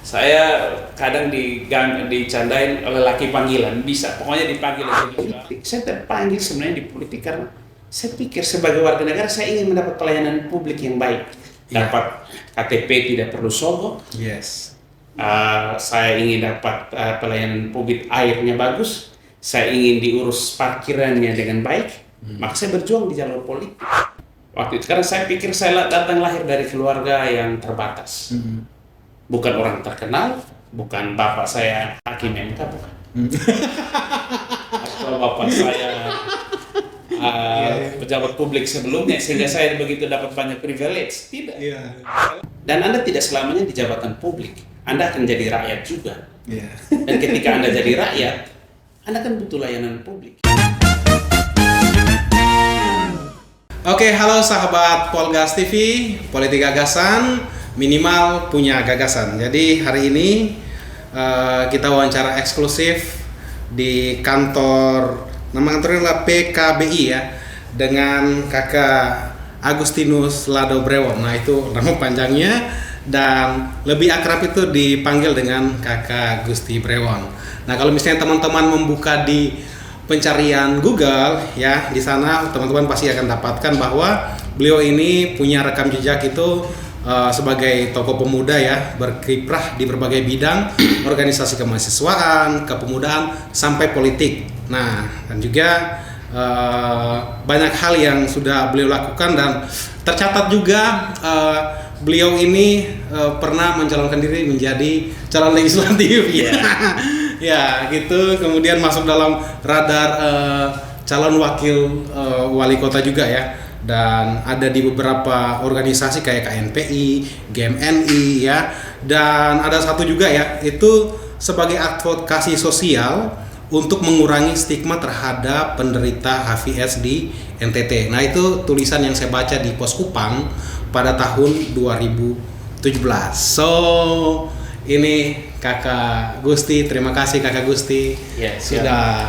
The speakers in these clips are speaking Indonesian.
Saya kadang dicandain oleh laki panggilan, bisa pokoknya dipanggil lagi. Saya terpanggil sebenarnya di politik karena saya pikir sebagai warga negara saya ingin mendapat pelayanan publik yang baik. Dapat KTP tidak perlu sogok. Yes. Saya ingin dapat pelayanan publik airnya bagus. Saya ingin diurus parkirannya dengan baik. Maka saya berjuang di jalur politik. Waktu itu karena saya pikir saya datang lahir dari keluarga yang terbatas. Bukan orang terkenal, bukan bapak saya hakim MK, bukan. Atau bapak saya pejabat publik sebelumnya, sehingga saya begitu dapat banyak privilege. Tidak. Dan Anda tidak selamanya di jabatan publik. Anda akan jadi rakyat juga. Dan ketika Anda jadi rakyat, Anda kan butuh layanan publik. Oke, halo sahabat Polgas TV, Politik Gagasan, minimal punya gagasan. Jadi hari ini kita wawancara eksklusif di kantor, nama kantornya adalah PKBI ya, dengan Kakak Agustinus Lado Brewon. Nah itu nama panjangnya, dan lebih akrab itu dipanggil dengan Kakak Gusti Brewon. Nah kalau misalnya teman-teman membuka di pencarian Google ya, di sana teman-teman pasti akan dapatkan bahwa beliau ini punya rekam jejak itu sebagai tokoh pemuda ya, berkiprah di berbagai bidang organisasi kemahasiswaan, kepemudaan sampai politik. Nah, dan juga banyak hal yang sudah beliau lakukan, dan tercatat juga beliau ini pernah mencalonkan diri menjadi calon legislatif. Ya gitu, kemudian masuk dalam radar calon wakil wali kota juga ya, dan ada di beberapa organisasi kayak KNPI, GMNI ya, dan ada satu juga ya, itu sebagai advokasi sosial untuk mengurangi stigma terhadap penderita HIV/AIDS di NTT. Nah itu tulisan yang saya baca di Pos Kupang pada tahun 2017. So ini Kakak Gusti, terima kasih Kakak Gusti sudah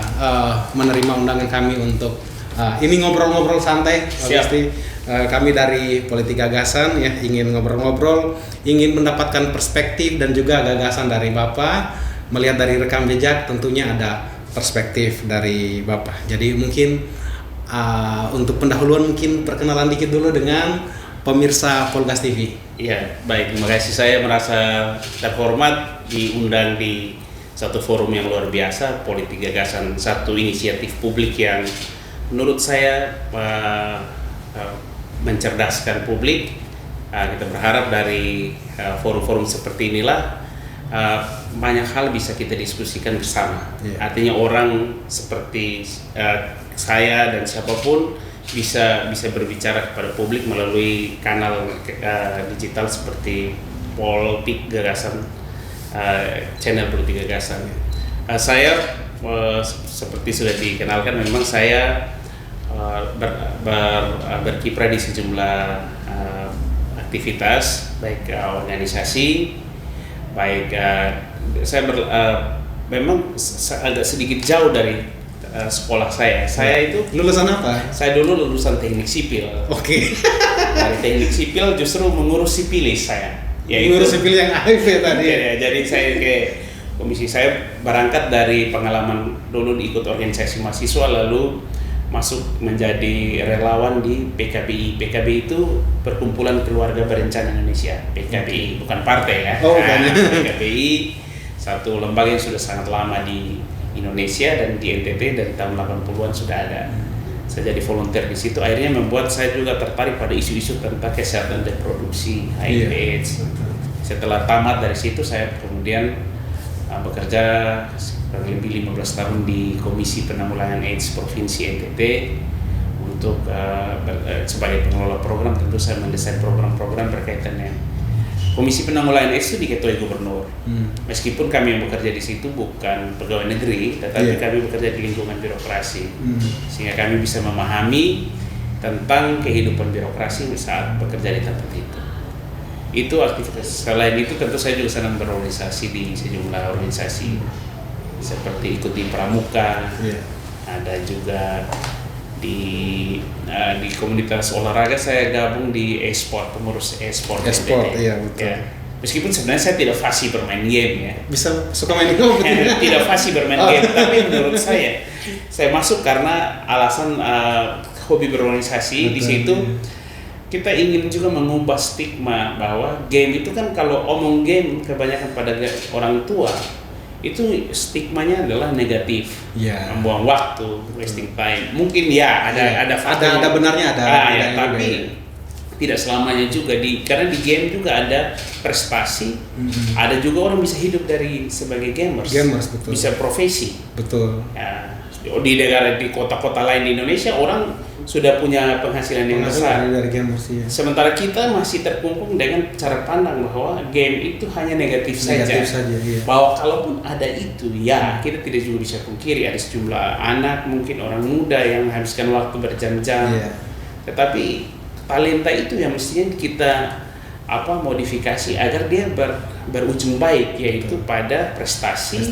menerima undangan kami untuk ini ngobrol-ngobrol santai. Pak Gusti, kami dari Politik Gagasan ya, ingin ngobrol-ngobrol, ingin mendapatkan perspektif dan juga gagasan dari Bapak. Melihat dari rekam jejak tentunya ada perspektif dari Bapak. Jadi mungkin untuk pendahuluan mungkin perkenalan dikit dulu dengan pemirsa Polgas TV. Iya, baik. Terima kasih. Saya merasa terhormat diundang di satu forum yang luar biasa, Politik Gagasan, satu inisiatif publik yang menurut saya mencerdaskan publik. Kita berharap dari forum-forum seperti inilah banyak hal bisa kita diskusikan bersama. Artinya orang seperti saya dan siapapun bisa berbicara kepada publik melalui kanal digital seperti Politik Gagasan, channel Politik Gagasan. Saya seperti sudah dikenalkan, memang saya berkiprah di sejumlah aktivitas, baik organisasi, baik saya memang agak sedikit jauh dari sekolah saya. Saya itu lulusan apa? Saya dulu lulusan teknik sipil. Oke. Dari teknik sipil justru mengurus sipilis saya. Mengurus sipil yang HIV tadi. Ya, jadi saya ke komisi, saya berangkat dari pengalaman dulu ikut organisasi mahasiswa, lalu masuk menjadi relawan di PKBI. PKBI itu Perkumpulan Keluarga Berencana Indonesia. PKBI, bukan partai ya. PKBI satu lembaga yang sudah sangat lama di Indonesia dan di NTT dari tahun 80-an sudah ada. Saya jadi volunteer di situ, akhirnya membuat saya juga tertarik pada isu-isu tentang kesehatan reproduksi, HIV/AIDS. Setelah tamat dari situ, saya kemudian bekerja kurang lebih 15 tahun di Komisi Penanggulangan AIDS Provinsi NTT untuk sebagai pengelola program. Tentu saya mendesain program-program berkaitan dengan Komisi Penanggulangan AIDS itu diketuai gubernur. Meskipun kami yang bekerja di situ bukan pegawai negeri, tetapi kami bekerja di lingkungan birokrasi, sehingga kami bisa memahami tentang kehidupan birokrasi saat bekerja di tempat itu. Itu aktivitas. Selain itu tentu saya juga senang berorganisasi di sejumlah organisasi, seperti ikut di Pramuka, ada juga di komunitas olahraga. Saya gabung di e-sport, pengurus e-sport. E-sport, iya betul. Ya. Meskipun sebenarnya saya tidak fasih bermain game ya. Bisa suka main game? Tidak fasih bermain game, tapi menurut saya masuk karena alasan hobi berorganisasi. Di situ kita ingin juga mengubah stigma bahwa game itu kan, kalau omong game kebanyakan pada orang tua itu stigmanya adalah negatif, membuang waktu, wasting time. Mungkin ya ada benarnya tapi tidak selamanya juga karena di game juga ada prestasi, ada juga orang bisa hidup sebagai gamers, betul. Bisa profesi, betul. Ya, di kota-kota lain di Indonesia orang sudah punya penghasilan yang besar dari gamers, ya. Sementara kita masih terkungkung dengan cara pandang bahwa game itu hanya negatif saja. Iya. Bahwa kalaupun ada itu, ya kita tidak juga bisa pungkiri ada sejumlah anak, mungkin orang muda yang menghabiskan waktu berjam-jam, tetapi talenta itu yang mestinya kita modifikasi agar dia berujung baik, yaitu pada prestasi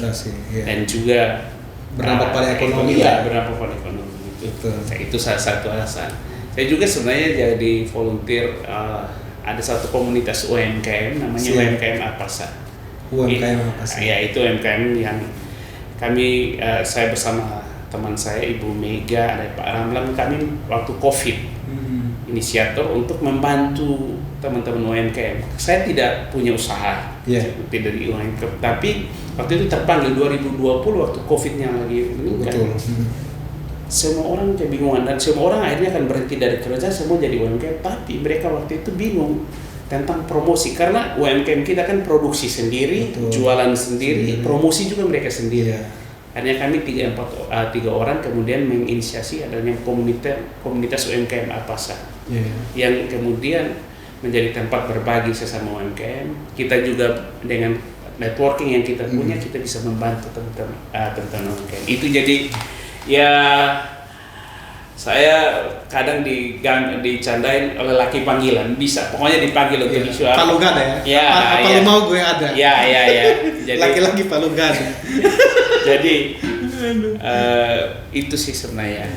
dan juga berdampak pada ekonomi. Berdampak pada ekonomi. Itu salah satu alasan. Saya juga sebenarnya jadi volunteer, ada satu komunitas UMKM namanya UMKM Apasa. Ya, itu UMKM yang saya bersama teman saya Ibu Mega, ada Pak Ramlan, kami waktu COVID inisiator untuk membantu teman-teman UMKM. Saya tidak punya usaha, tidak di UMKM, tapi waktu itu terpanggil 2020 waktu COVID-nya lagi meningkat. Semua orang kebingungan dan semua orang akhirnya akan berhenti dari kerja, semua jadi UMKM. Tapi mereka waktu itu bingung tentang promosi, karena UMKM kita kan produksi sendiri, jualan sendiri, promosi juga mereka sendiri. Akhirnya kami 3 orang kemudian menginisiasi adanya komunitas UMKM Apasa, yang kemudian menjadi tempat berbagi sesama UMKM. Kita juga dengan networking yang kita punya, kita bisa membantu teman-teman UMKM. Itu jadi ya, saya kadang dicandain oleh laki panggilan, bisa pokoknya dipanggil untuk isu apa. Palu gada ya? Apa lu mau gue ada? Ya. Jadi laki-laki palu gada. Jadi itu sih sebenarnya.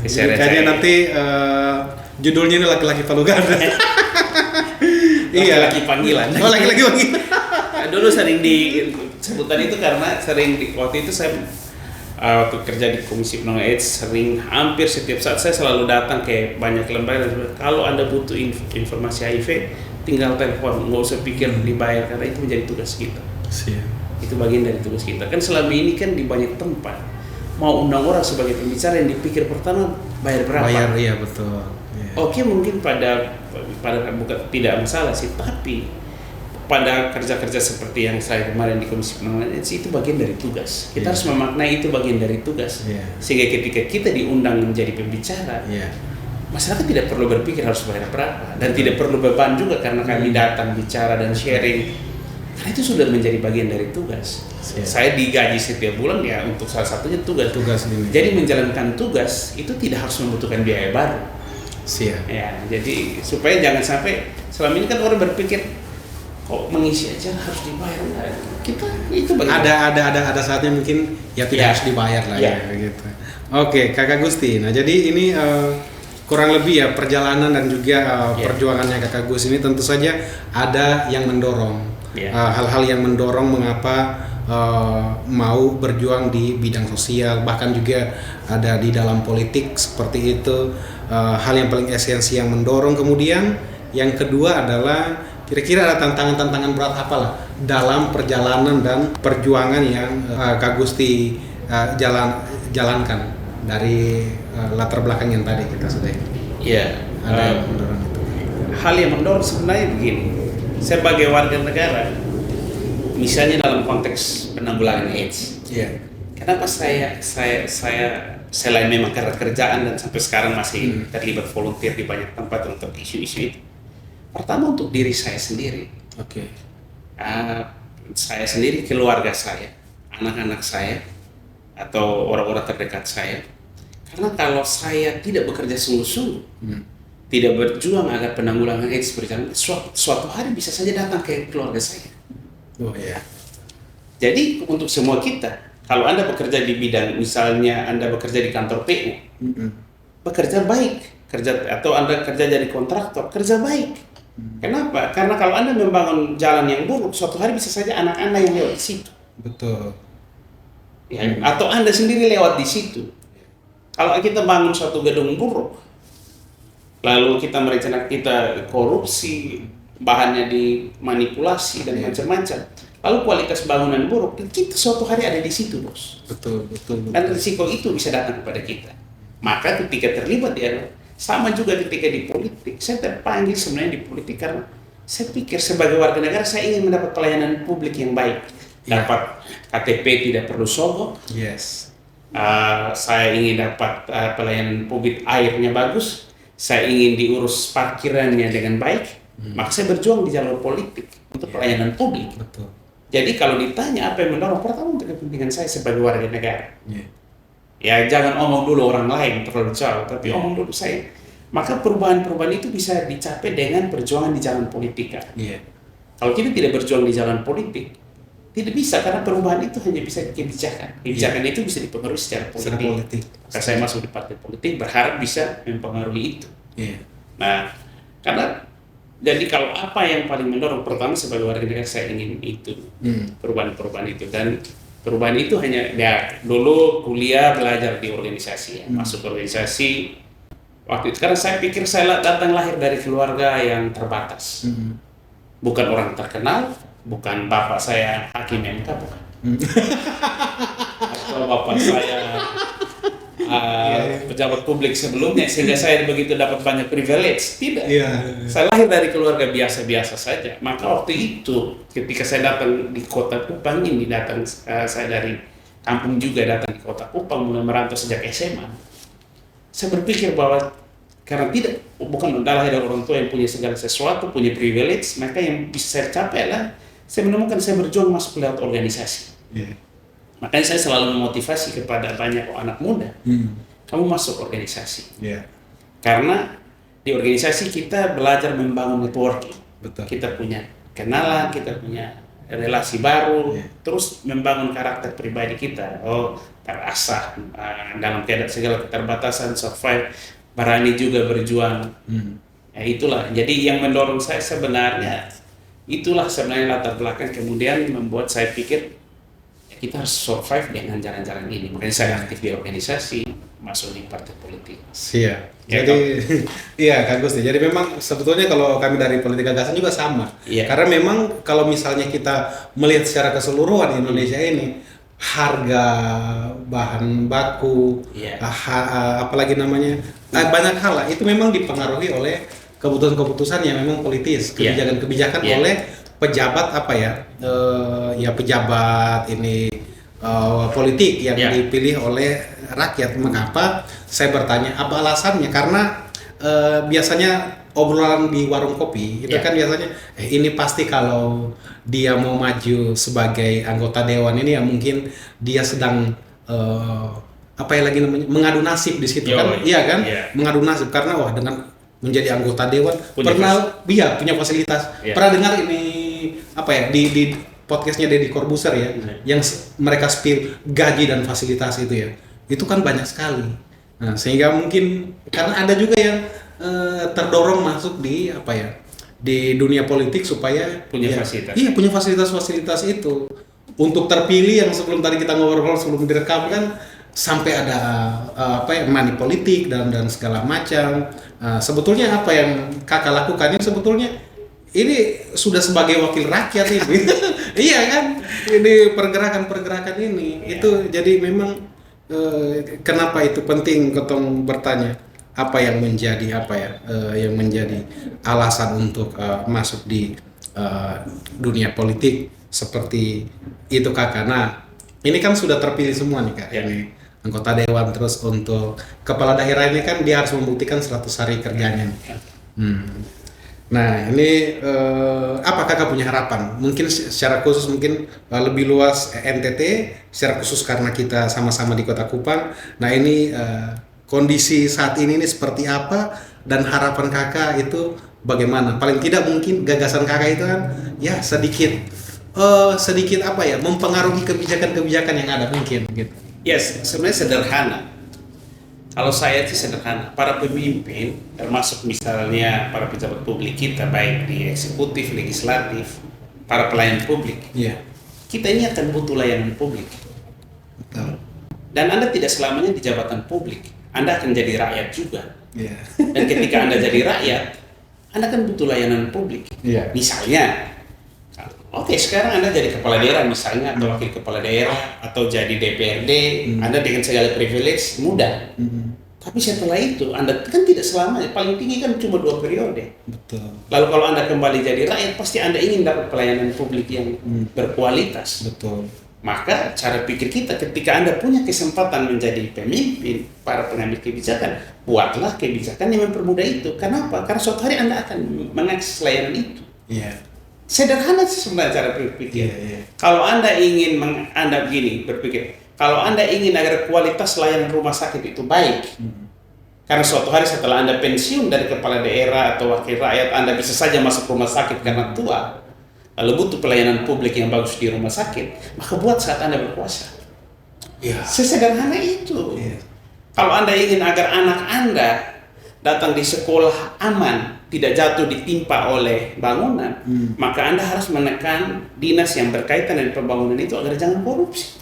Kayaknya nanti judulnya ini laki-laki palu gada. Laki-laki panggilan. Oh, laki-laki panggilan. Dulu sering disebutan itu karena waktu itu saya waktu kerja di Komisi Penanganan AIDS, hampir setiap saat saya selalu datang ke banyak lembaga. Kalau Anda butuh informasi HIV, tinggal telepon, nggak usah pikir dibayar, karena itu menjadi tugas kita. Itu bagian dari tugas kita. Kan selama ini kan di banyak tempat mau undang orang sebagai pembicara, yang dipikir pertama bayar berapa? Iya betul. Oke, mungkin pada bukan tidak masalah sih, tapi pada kerja-kerja seperti yang saya kemarin di Komisi Penanganan AIDS, itu bagian dari tugas. Kita harus memaknai itu bagian dari tugas. Sehingga ketika kita diundang menjadi pembicara, masyarakat tidak perlu berpikir harus bayar berapa, dan tidak perlu beban juga karena kami datang bicara dan sharing. Karena itu sudah menjadi bagian dari tugas. Saya digaji setiap bulan ya untuk salah satunya tugas ini. Jadi menjalankan tugas itu tidak harus membutuhkan biaya baru. Ya, jadi supaya jangan sampai selama ini kan orang berpikir kok mengisi aja harus dibayar. Kita itu ada saatnya mungkin tidak harus dibayar lah gitu. Oke, Kakak Gusti. Nah, jadi ini kurang lebih ya perjalanan dan juga perjuangannya Kakak Gus ini tentu saja ada yang mendorong hal-hal yang mendorong mengapa mau berjuang di bidang sosial, bahkan juga ada di dalam politik seperti itu. Hal yang paling esensi yang mendorong. Kemudian yang kedua adalah kira-kira ada tantangan-tantangan berat apalah dalam perjalanan dan perjuangan yang Kak Gusti jalankan dari latar belakang yang tadi kita sudah. Ada yang mendorong itu. Hal yang mendorong sebenarnya begini. Sebagai warga negara, misalnya dalam konteks penanggulangan AIDS, kenapa saya selain memang karena kerjaan dan sampai sekarang masih terlibat volunteer di banyak tempat untuk isu-isu itu. Pertama untuk diri saya sendiri. Saya sendiri, keluarga saya, anak-anak saya, atau orang-orang terdekat saya. Karena kalau saya tidak bekerja sungguh-sungguh, tidak berjuang agar penanggulangan AIDS berjalan, suatu hari bisa saja datang ke keluarga saya. Jadi untuk semua kita, kalau Anda bekerja di bidang, misalnya Anda bekerja di kantor PU, bekerja baik, atau Anda kerja jadi kontraktor, kerja baik. Kenapa? Karena kalau Anda membangun jalan yang buruk, suatu hari bisa saja anak Anda yang lewat di situ. Betul. Ya, atau Anda sendiri lewat di situ. Kalau kita bangun suatu gedung buruk, lalu kita merencanakan kita korupsi, bahannya dimanipulasi dan macam-macam, lalu kualitas bangunan buruk, kita suatu hari ada di situ, bos. Betul. Dan risiko itu bisa datang kepada kita. Maka ketika terlibat di sama juga ketika di politik, saya terpanggil sebenarnya di politik karena saya pikir sebagai warga negara saya ingin mendapat pelayanan publik yang baik. Dapat KTP tidak perlu sogok. Yes. Saya ingin dapat pelayanan publik airnya bagus. Saya ingin diurus parkirannya dengan baik. Maka saya berjuang di jalur politik untuk pelayanan publik. Betul. Jadi kalau ditanya apa yang mendorong, pertama untuk kepentingan saya sebagai warga negara. Ya jangan omong dulu orang lain terlalu jauh, tapi omong dulu saya. Maka perubahan-perubahan itu bisa dicapai dengan perjuangan di jalan politik. Kalau kita tidak berjuang di jalan politik, tidak bisa, karena perubahan itu hanya bisa kebijakan. Kebijakan itu bisa dipengaruhi secara politik. Maka saya masuk di partai politik berharap bisa mempengaruhi itu. Nah, karena jadi kalau apa yang paling mendorong, pertama sebagai warga negara saya ingin itu perubahan-perubahan itu, dan perubahan itu hanya ya dulu kuliah belajar di organisasi, masuk organisasi waktu itu karena saya pikir saya datang lahir dari keluarga yang terbatas, bukan orang terkenal, bukan bapak saya hakim MK, bukan, atau bapak saya pejabat publik sebelumnya sehingga saya begitu dapat banyak privilege, tidak. Saya lahir dari keluarga biasa-biasa saja. Maka waktu itu ketika saya datang di kota Kupang ini, saya dari kampung juga datang di kota Kupang, mulai merantau sejak SMA. Saya berpikir bahwa karena bukan lahir dari orang tua yang punya segala sesuatu, punya privilege, maka yang bisa saya capai adalah saya menemukan saya berjuang masuk lewat organisasi. Makanya saya selalu memotivasi kepada banyak anak muda, kamu masuk organisasi. Karena di organisasi kita belajar membangun networking. Kita punya kenalan, kita punya relasi baru, terus membangun karakter pribadi kita. Terasah dalam keadaan segala keterbatasan, survive, berani juga berjuang. Ya, itulah. Jadi yang mendorong saya sebenarnya, itulah sebenarnya latar belakang kemudian membuat saya pikir kita harus survive dengan jalan-jalan ini. Makanya saya aktif di organisasi, masuk di partai politik. Jadi iya Kak Gusti. Jadi memang sebetulnya kalau kami dari Politika Gagasan juga sama. Karena memang kalau misalnya kita melihat secara keseluruhan Indonesia ini, harga bahan baku, apalagi namanya, banyak hal lah, itu memang dipengaruhi oleh keputusan-keputusan yang memang politis, kebijakan-kebijakan oleh pejabat pejabat ini politik yang dipilih oleh rakyat. Mengapa saya bertanya apa alasannya? Karena biasanya obrolan di warung kopi itu kan biasanya ini pasti kalau dia mau maju sebagai anggota dewan ini ya mungkin dia sedang mengadu nasib di situ mengadu nasib karena dengan menjadi anggota dewan punya fasilitas. Pernah dengar ini di podcastnya Deddy Corbuzier yang mereka spill gaji dan fasilitas itu kan banyak sekali. Nah, sehingga mungkin karena ada juga yang terdorong masuk di dunia politik supaya punya fasilitas. Punya fasilitas itu untuk terpilih, yang sebelum tadi kita ngobrol sebelum direkam kan sampai ada money politik dan segala macam. Sebetulnya apa yang Kakak lakukan ini sebetulnya ini sudah sebagai wakil rakyat ini. Iya kan? Ini pergerakan ini. Itu jadi memang kenapa itu penting ketong bertanya apa yang menjadi yang menjadi alasan untuk masuk di dunia politik seperti itu Kakak. Nah, ini kan sudah terpilih semua nih Kak. Ini anggota dewan, terus untuk kepala daerah ini kan dia harus membuktikan 100 hari kerjanya. Nah, ini apa Kakak punya harapan? Mungkin secara khusus mungkin lebih luas NTT, secara khusus karena kita sama-sama di Kota Kupang. Nah, ini kondisi saat ini seperti apa dan harapan Kakak itu bagaimana? Paling tidak mungkin gagasan Kakak itu kan ya sedikit mempengaruhi kebijakan-kebijakan yang ada mungkin gitu. Sebenarnya sederhana. Kalau saya sih sederhana, para pemimpin, termasuk misalnya para pejabat publik kita, baik di eksekutif, legislatif, para pelayan publik, Iya. kita ini akan butuh layanan publik. Betul. Dan Anda tidak selamanya di jabatan publik, Anda akan jadi rakyat juga. Iya. Dan ketika Anda jadi rakyat, Anda kan butuh layanan publik. Iya. Misalnya, oke, sekarang Anda jadi kepala daerah misalnya, atau wakil kepala daerah, atau jadi DPRD, Anda dengan segala privilege, mudah. Tapi setelah itu, Anda kan tidak selamanya, paling tinggi kan cuma 2 periode. Betul. Lalu kalau Anda kembali jadi rakyat, pasti Anda ingin dapat pelayanan publik yang berkualitas. Betul. Maka cara pikir kita ketika Anda punya kesempatan menjadi pemimpin, para pengambil kebijakan, buatlah kebijakan yang mempermudah itu. Kenapa? Karena suatu hari Anda akan mengakses layanan itu. Iya. Sederhana sih sebenarnya cara berpikir. Iya. Kalau Anda ingin Anda begini berpikir, kalau Anda ingin agar kualitas layanan rumah sakit itu baik, karena suatu hari setelah Anda pensiun dari kepala daerah atau wakil rakyat, Anda bisa saja masuk rumah sakit karena tua, lalu butuh pelayanan publik yang bagus di rumah sakit, maka buat saat Anda berkuasa. Iya. Sesederhana itu. Iya. Kalau Anda ingin agar anak Anda datang di sekolah aman, tidak jatuh ditimpa oleh bangunan, maka Anda harus menekan dinas yang berkaitan dengan pembangunan itu agar jangan korupsi.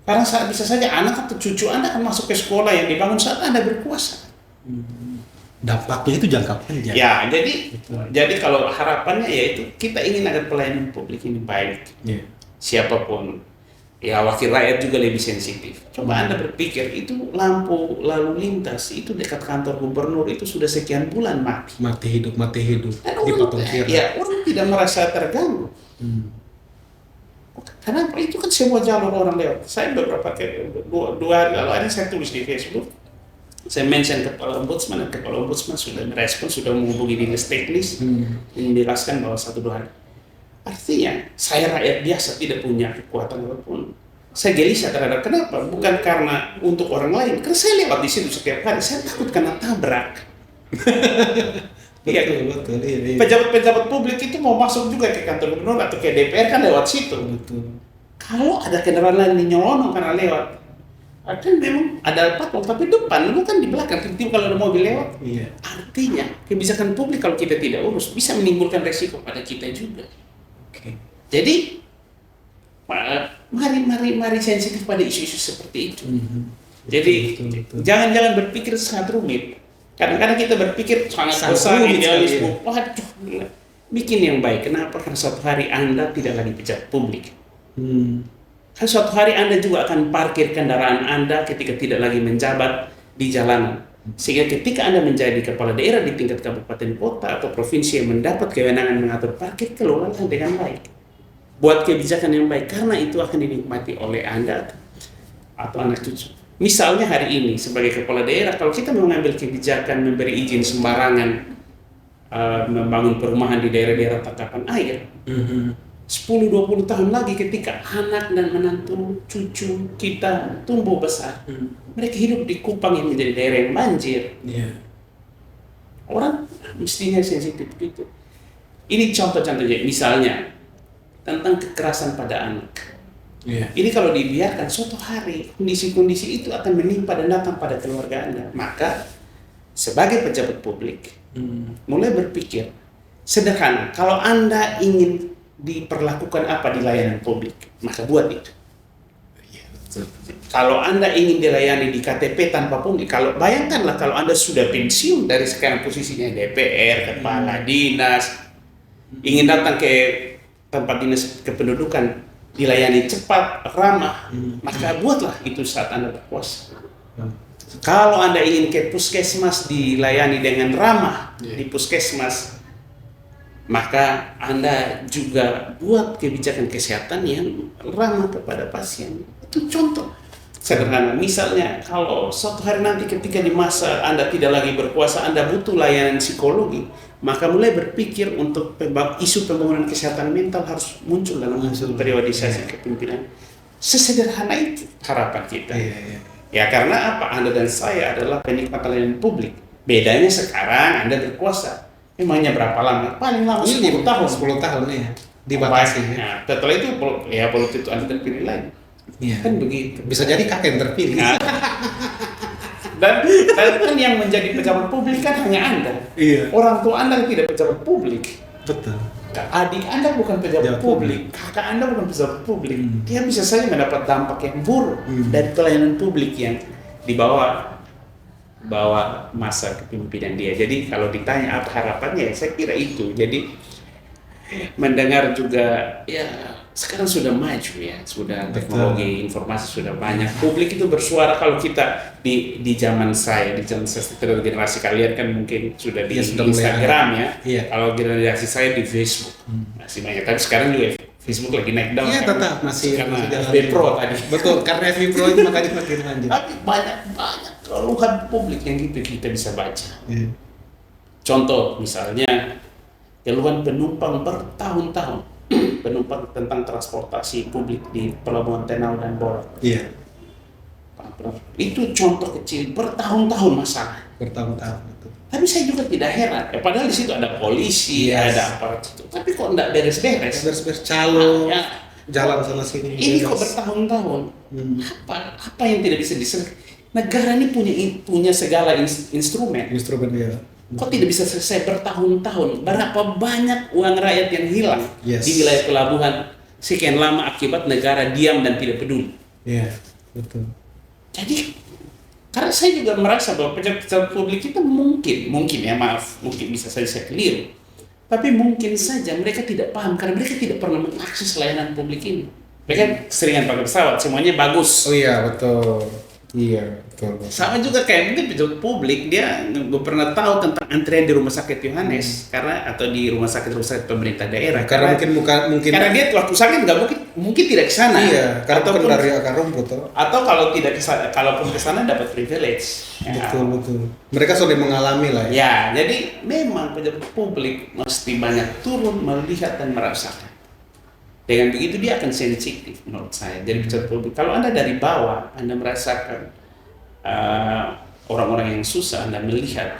Karena saat bisa saja anak atau cucu Anda akan masuk ke sekolah yang dibangun saat Anda berkuasa. Dampaknya itu jangka panjang. Ya, jadi kalau harapannya yaitu kita ingin agar pelayanan publik ini baik. Iya. Siapapun, ya wakil rakyat juga lebih sensitif. Coba Anda berpikir, itu lampu lalu lintas itu dekat kantor gubernur itu sudah sekian bulan mati. Mati hidup Dan dipotong kira. ya, orang tidak merasa terganggu. Karena itu kan semua jalur orang lewat. Saya beberapa kali, dua hari lalu ada saya tulis di Facebook. Saya mention kepala ombudsman, dan kepala ombudsman sudah merespon, sudah menghubungi dinas teknis, menjelaskan bahwa 1-2 hari. Artinya, saya rakyat biasa tidak punya kekuatan apapun. Saya gelisah terhadap kenapa? Bukan karena untuk orang lain, karena saya lewat di situ setiap hari. Saya takut kena tabrak. Iya, betul. Iya. Pejabat-pejabat publik itu mau masuk juga ke kantor gubernur atau ke DPR kan lewat situ. Betul. Kalau ada kendaraan lain yang nyelonong karena lewat, kan memang ada patrol, tapi depan, lu kan di belakang. Tiba-tiba kalau ada mobil lewat, Iya. artinya kebijakan publik kalau kita tidak urus bisa menimbulkan resiko pada kita juga. Oke. Jadi mari sensitif pada isu-isu seperti itu. Jadi Betul. jangan berpikir sangat rumit. Kadang-kadang kita berpikir sangat besar, rumit idealisme. sekali. Waduh, gila. Bikin yang baik. Kenapa? Karena suatu hari Anda tidak lagi pejabat publik. Kan suatu hari Anda juga akan parkir kendaraan Anda ketika tidak lagi menjabat di jalanan. Sehingga ketika Anda menjadi kepala daerah di tingkat kabupaten kota atau provinsi yang mendapat kewenangan mengatur parkir, kelolalah dengan baik. Buat kebijakan yang baik, karena itu akan dinikmati oleh Anda atau anak cucu. Misalnya hari ini sebagai kepala daerah, kalau kita mengambil kebijakan memberi izin sembarangan membangun perumahan di daerah-daerah tatapan air, 10-20 tahun lagi ketika anak dan menantu cucu kita tumbuh besar, mereka hidup di Kupang yang menjadi daerah yang banjir. Orang mestinya sensitif gitu. Ini contoh-contohnya, misalnya tentang kekerasan pada anak. Ini kalau dibiarkan suatu hari kondisi-kondisi itu akan menimpa dan datang pada keluarga Anda. Maka sebagai pejabat publik mulai berpikir sederhana. Kalau Anda ingin diperlakukan apa di layanan publik, maka buat itu. Kalau Anda ingin dilayani di KTP tanpa pungli, kalau bayangkanlah kalau Anda sudah pensiun dari sekarang posisinya DPR, kepala dinas, ingin datang ke tempat dinas kependudukan dilayani cepat, ramah, maka buatlah itu saat Anda berkuasa. Kalau Anda ingin ke puskesmas dilayani dengan ramah di puskesmas, maka Anda juga buat kebijakan kesehatan yang ramah kepada pasien. Itu contoh sederhana. Misalnya, kalau suatu hari nanti ketika di masa Anda tidak lagi berkuasa, Anda butuh layanan psikologi, maka mulai berpikir untuk isu pembangunan kesehatan mental harus muncul dalam periodisasi kepemimpinan. Sesederhana itu harapan kita. Ya karena apa? Anda dan saya adalah penikmat layanan publik. Bedanya sekarang Anda berkuasa. Emangnya berapa lama? Paling lama 10 tahun. 10 tahun ya. Dibatasi. Nah, setelah itu ya belum tentu Anda terpilih lagi. Kan begitu. Bisa jadi kakek yang terpilih. dan kan yang menjadi pejabat publik kan hanya Anda. Iya. Orang tua Anda tidak pejabat publik. Betul. Adik Anda bukan pejabat Pejabat publik, kakak Anda bukan pejabat publik. Dia bisa saja mendapat dampak yang buruk dari pelayanan publik yang dibawa masa kepemimpinan dia. Jadi kalau ditanya apa harapannya, ya saya kira itu. Jadi mendengar juga, ya sekarang sudah maju ya, sudah teknologi informasi sudah banyak. Publik itu bersuara. Kalau kita di zaman saya generasi kalian kan mungkin sudah di Instagram ya. Iya. Kalau generasi saya di Facebook masih banyak. Tapi sekarang juga Facebook lagi naik daun. Iya, kan? tetap masih Karena jalan. FB Pro tadi. Betul, karena FB Pro itu makanya makin lanjut. Tapi banyak keluhan publik yang gitu kita bisa baca. Iya. Contoh misalnya keluhan penumpang bertahun-tahun, penumpang tentang transportasi publik di Pelabuhan Tenau dan Borak. Iya. Itu contoh kecil bertahun-tahun masalah. Bertahun-tahun itu. Tapi saya juga tidak heran. Padahal di situ ada polisi, Yes. ada aparat itu. Tapi kok enggak beres-beres? Beres-beres calo, Ya, jalan sana sini. ini kok bebas. bertahun-tahun. Apa yang tidak bisa diselesaikan? Negara ini punya segala instrumen. Instrumen dia. Kok tidak bisa selesai bertahun-tahun? Berapa banyak uang rakyat yang hilang Yes. di wilayah pelabuhan sekian lama akibat negara diam dan tidak peduli. Iya, betul. Jadi, karena saya juga merasa bahwa pejabat publik kita mungkin ya maaf, mungkin bisa saja saya keliru. Tapi mungkin saja mereka tidak paham karena mereka tidak pernah mengakses layanan publik ini. Mereka seringan pakai pesawat, semuanya bagus. Oh iya, betul. Iya, betul. Sama juga kayak mungkin pejabat publik dia nggak pernah tahu tentang antrian di rumah sakit Yohanes atau di rumah sakit pemerintah daerah Karena mungkin karena dia waktu sakit nggak mungkin tidak ke sana. Iya, karena ataupun dari akar rumput toh. atau kalau tidak kalaupun ke sana dapat privilege. Ya. Betul. Mereka sudah mengalami lah ya. Ya, jadi memang pejabat publik mesti banyak turun melihat dan merasakan. Dengan begitu dia akan sensitif menurut saya. Jadi pejabat publik, kalau Anda dari bawah, Anda merasakan orang-orang yang susah, Anda melihat.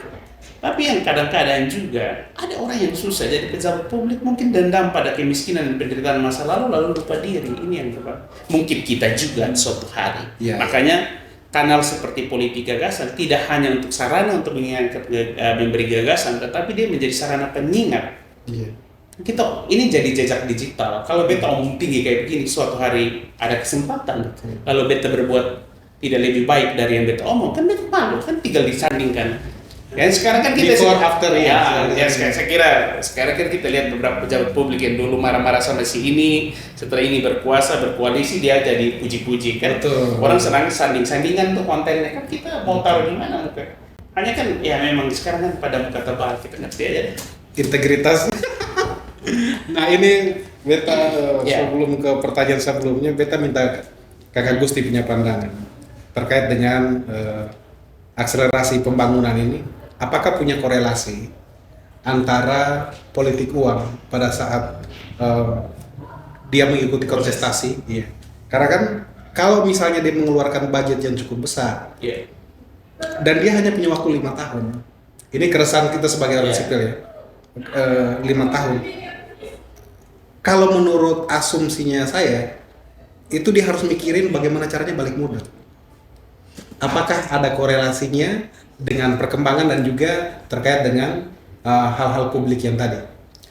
Tapi yang kadang-kadang juga ada orang yang susah jadi pejabat publik mungkin dendam pada kemiskinan dan penderitaan masa lalu lupa diri. Ini yang mungkin kita juga suatu hari. Ya. Makanya kanal seperti Politik Gagasan tidak hanya untuk sarana untuk memberi gagasan, tetapi dia menjadi sarana pengingat. Iya. Kita ini jadi jejak digital. Kalau beta omong tinggi kayak begini, suatu hari ada kesempatan. Lalu beta berbuat tidak lebih baik dari yang beta omong, kan beta malu, kan tinggal disandingkan. Dan sekarang kan kita Before, after, saya kira sekarang kan kita lihat beberapa pejabat publik yang dulu marah-marah sama si ini, setelah ini berkuasa berkoalisi dia jadi puji-puji kan. Betul. Orang senang sanding-sandingan tuh kontennya kan, kita mau taruh di mana muka. Hanya kan ya memang sekarang kan pada muka tebal kita ngerti aja. Integritas. Nah ini beta Ya. sebelum ke pertanyaan sebelumnya, beta minta Kakak Gusti punya pandangan terkait dengan akselerasi pembangunan ini. Apakah punya korelasi antara politik uang pada saat dia mengikuti kontestasi? Iya. Karena kan kalau misalnya dia mengeluarkan budget yang cukup besar, Iya. dan dia hanya punya waktu 5 tahun. Ini keresahan kita sebagai orang sipil ya. 5 tahun. Kalau menurut asumsinya saya, itu dia harus mikirin bagaimana caranya balik modal. Apakah ada korelasinya dengan perkembangan dan juga terkait dengan hal-hal publik yang tadi?